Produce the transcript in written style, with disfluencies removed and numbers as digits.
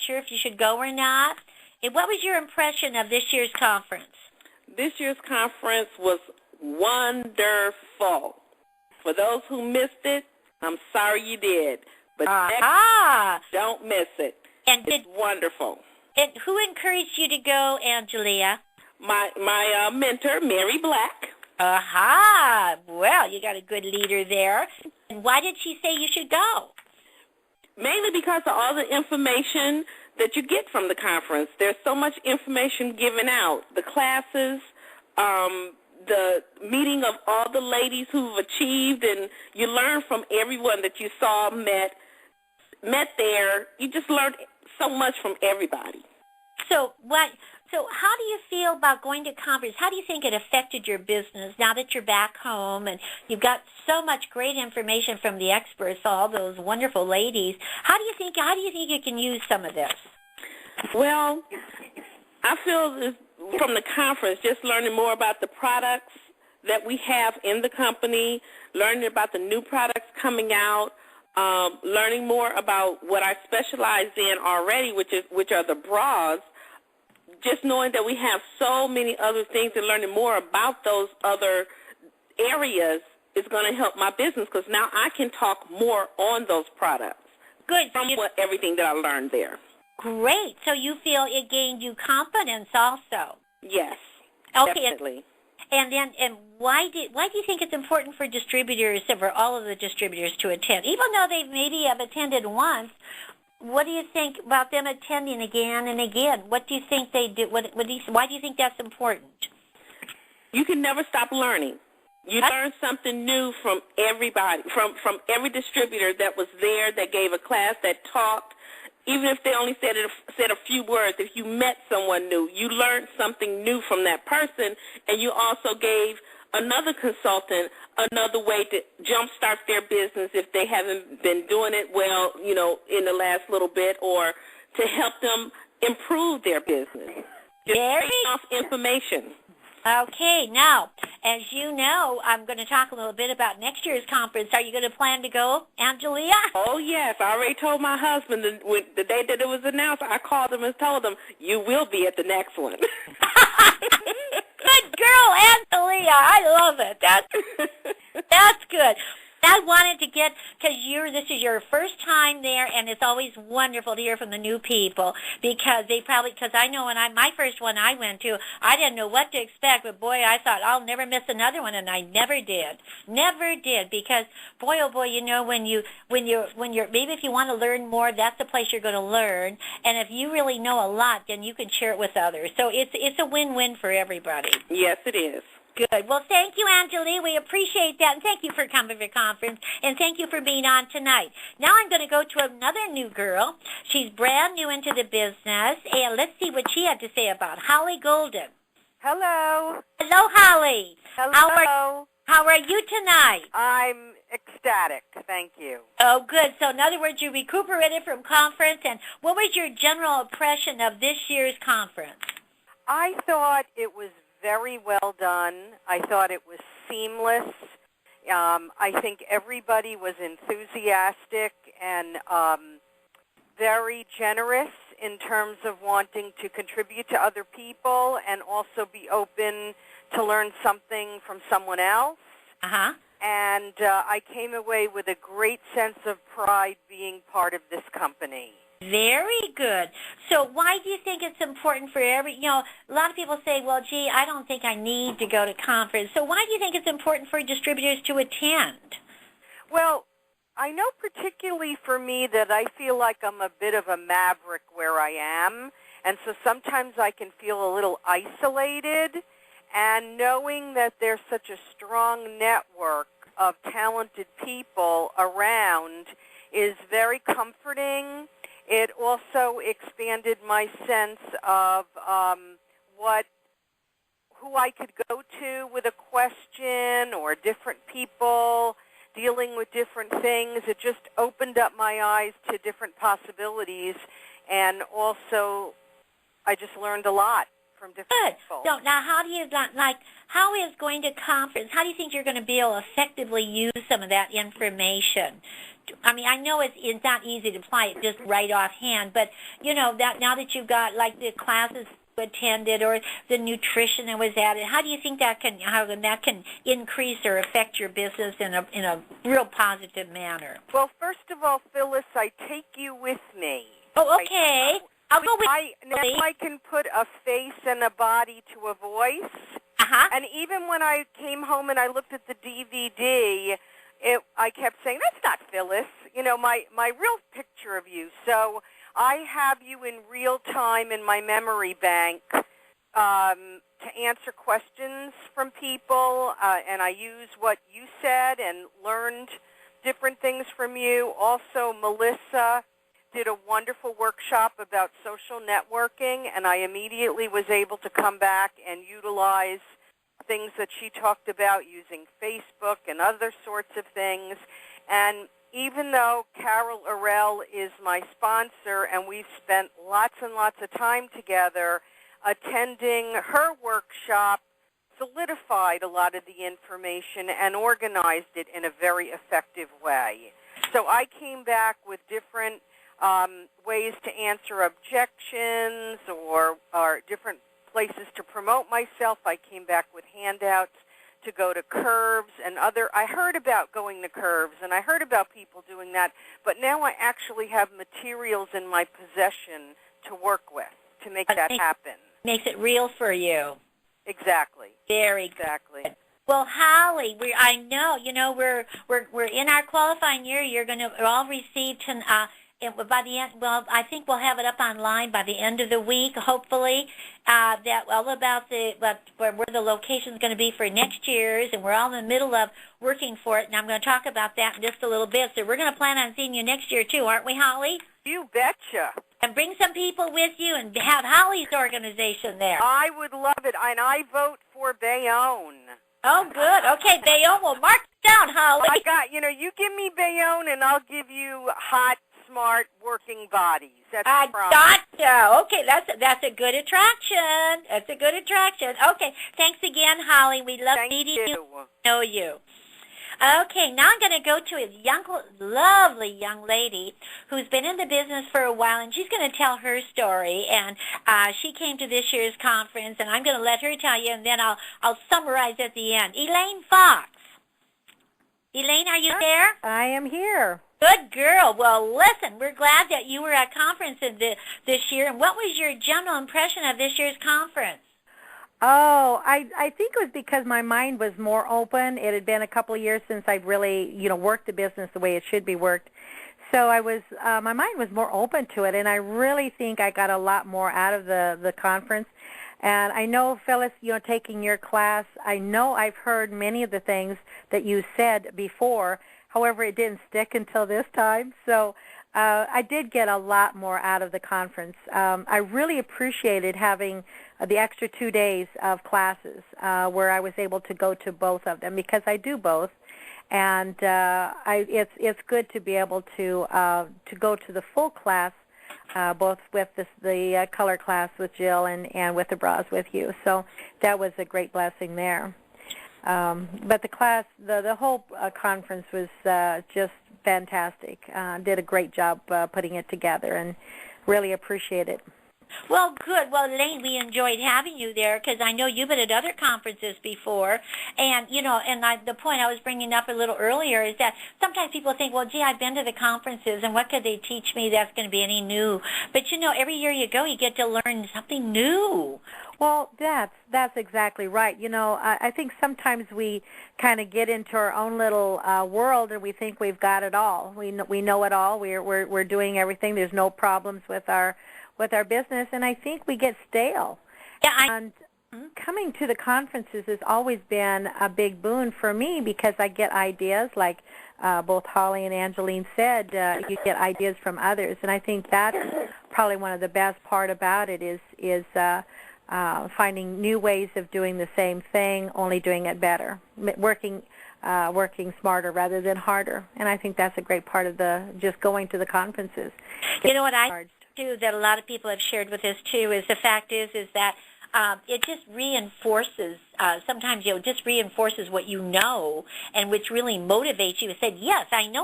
sure if you should go or not. And what was your impression of this year's conference? This year's conference was wonderful. For those who missed it, I'm sorry you did. But don't miss it. And it's wonderful. And who encouraged you to go, Angelia? My mentor, Mary Black. Well, you got a good leader there. And why did she say you should go? Mainly because of all the information that you get from the conference. There's so much information given out. The classes, the meeting of all the ladies who've achieved, and you learn from everyone that you saw, met there. You just learned so much from everybody. So how do you feel about going to conference? How do you think it affected your business now that you're back home and you've got so much great information from the experts, all those wonderful ladies? How do you think you can use some of this? Well, I feel from the conference, just learning more about the products that we have in the company, learning about the new products coming out, learning more about what I specialize in already, which are the bras. Just knowing that we have so many other things and learning more about those other areas is going to help my business, because now I can talk more on those products. Good. From everything that I learned there. Great. So you feel it gained you confidence also? Yes. Okay. Definitely. And why do you think it's important for distributors, for all of the distributors, to attend, even though they maybe have attended once? What do you think about them attending again and again? What do you think they do? Why do you think that's important? You can never stop learning. You learn something new from everybody, from every distributor that was there, that gave a class, that talked. Even if they only said a few words, if you met someone new, you learned something new from that person, and you also gave another consultant another way to jumpstart their business if they haven't been doing it well, in the last little bit, or to help them improve their business. Just based off information. Okay, now, as you know, I'm going to talk a little bit about next year's conference. Are you going to plan to go, Angelia? Oh, yes. I already told my husband the day that it was announced, I called him and told him, you will be at the next one. Good girl, Angelia. I love it. That's good. I wanted to get, because this is your first time there, and it's always wonderful to hear from the new people, because I know my first one I went to, I didn't know what to expect, but boy, I thought I'll never miss another one, and I never did. Never did, because boy, oh boy, when you're, maybe if you want to learn more, that's the place you're going to learn, and if you really know a lot, then you can share it with others. So it's a win-win for everybody. Yes, it is. Good. Well, thank you, Angelia. We appreciate that, and thank you for coming to the conference, and thank you for being on tonight. Now I'm going to go to another new girl. She's brand new into the business, and let's see what she had to say about Holly Goldin. Hello. Hello, Holly. Hello. How are you tonight? I'm ecstatic. Thank you. Oh, good. So, in other words, you recuperated from conference, and what was your general impression of this year's conference? I thought it was very well done. I thought it was seamless. I think everybody was enthusiastic and very generous in terms of wanting to contribute to other people and also be open to learn something from someone else. Uh-huh. And I came away with a great sense of pride being part of this company. Very good. So why do you think it's important for a lot of people say, well, gee, I don't think I need to go to conference. So why do you think it's important for distributors to attend? Well, I know particularly for me that I feel like I'm a bit of a maverick where I am, and so sometimes I can feel a little isolated, and knowing that there's such a strong network of talented people around is very comforting. It also expanded my sense of who I could go to with a question or different people dealing with different things. It just opened up my eyes to different possibilities, and also I just learned a lot from different people. So now how is going to conference, how do you think you're going to be able to effectively use some of that information I mean, I know it's not easy to apply it just right offhand, but, you know, that now that you've got, like, the classes attended or the nutrition that was added, how do you think that can increase or affect your business in a real positive manner? Well, first of all, Phyllis, I take you with me. Oh, okay. I'll go with you. Now I can put a face and a body to a voice. Uh-huh. And even when I came home and I looked at the DVD, I kept saying, that's not Phyllis, you know, my real picture of you. So I have you in real time in my memory bank to answer questions from people, and I use what you said and learned different things from you. Also, Melissa did a wonderful workshop about social networking, and I immediately was able to come back and utilize things that she talked about using Facebook and other sorts of things. And even though Carol Arell is my sponsor and we've spent lots and lots of time together, attending her workshop solidified a lot of the information and organized it in a very effective way. So I came back with different ways to answer objections or different places to promote myself. I came back with handouts to go to curves and I heard about going to curves and I heard about people doing that, but now I actually have materials in my possession to work with to make that happen. Makes it real for you. Exactly. Very exactly. Good. Well, Holly, I know, you know, we're in our qualifying year. You're going to all receive by the end. Well, I think we'll have it up online by the end of the week, hopefully. That all about where the location is going to be for next year's, and we're all in the middle of working for it. And I'm going to talk about that in just a little bit. So we're going to plan on seeing you next year too, aren't we, Holly? You betcha. And bring some people with you and have Holly's organization there. I would love it, and I vote for Bayonne. Oh, good. Okay, Bayonne, we'll mark it down, Holly. You give me Bayonne, and I'll give you hot, smart, working bodies. That's I the problem. gotcha. Okay, that's a good attraction. That's a good attraction. Okay, thanks again, Holly. We love meeting you. Know you. Okay, now I'm going to go to a lovely young lady who's been in the business for a while, and she's going to tell her story. And she came to this year's conference, and I'm going to let her tell you, and then I'll summarize at the end. Elaine Fox. Elaine, are you there? I am here. Good girl. Well, listen, we're glad that you were at conference this year. And what was your general impression of this year's conference? Oh, I think it was because my mind was more open. It had been a couple of years since I'd really, worked the business the way it should be worked. So my mind was more open to it, and I really think I got a lot more out of the conference. And I know, Phyllis, taking your class, I know I've heard many of the things that you said before. However, it didn't stick until this time. So I did get a lot more out of the conference. I really appreciated having the extra 2 days of classes where I was able to go to both of them because I do both. And it's good to be able to go to the full class, both with the color class with Jill and with the bras with you. So that was a great blessing there. But the class, the whole conference was just fantastic. Did a great job putting it together and really appreciate it. Well, good. Well, Elaine, we enjoyed having you there because I know you've been at other conferences before. And, the point I was bringing up a little earlier is that sometimes people think, well, gee, I've been to the conferences, and what could they teach me that's going to be any new? But, every year you go, you get to learn something new. Well, that's exactly right. I think sometimes we kind of get into our own little world and we think we've got it all. We know it all. We're doing everything. There's no problems with our business, and I think we get stale. Yeah, and coming to the conferences has always been a big boon for me because I get ideas, like both Holly and Angeline said, you get ideas from others, and I think that's probably one of the best part about it is finding new ways of doing the same thing, only doing it better, working smarter rather than harder, and I think that's a great part of just going to the conferences. You know what I do that a lot of people have shared with us too is the fact is that it just reinforces, sometimes just reinforces what you know, and which really motivates you to say, yes, I know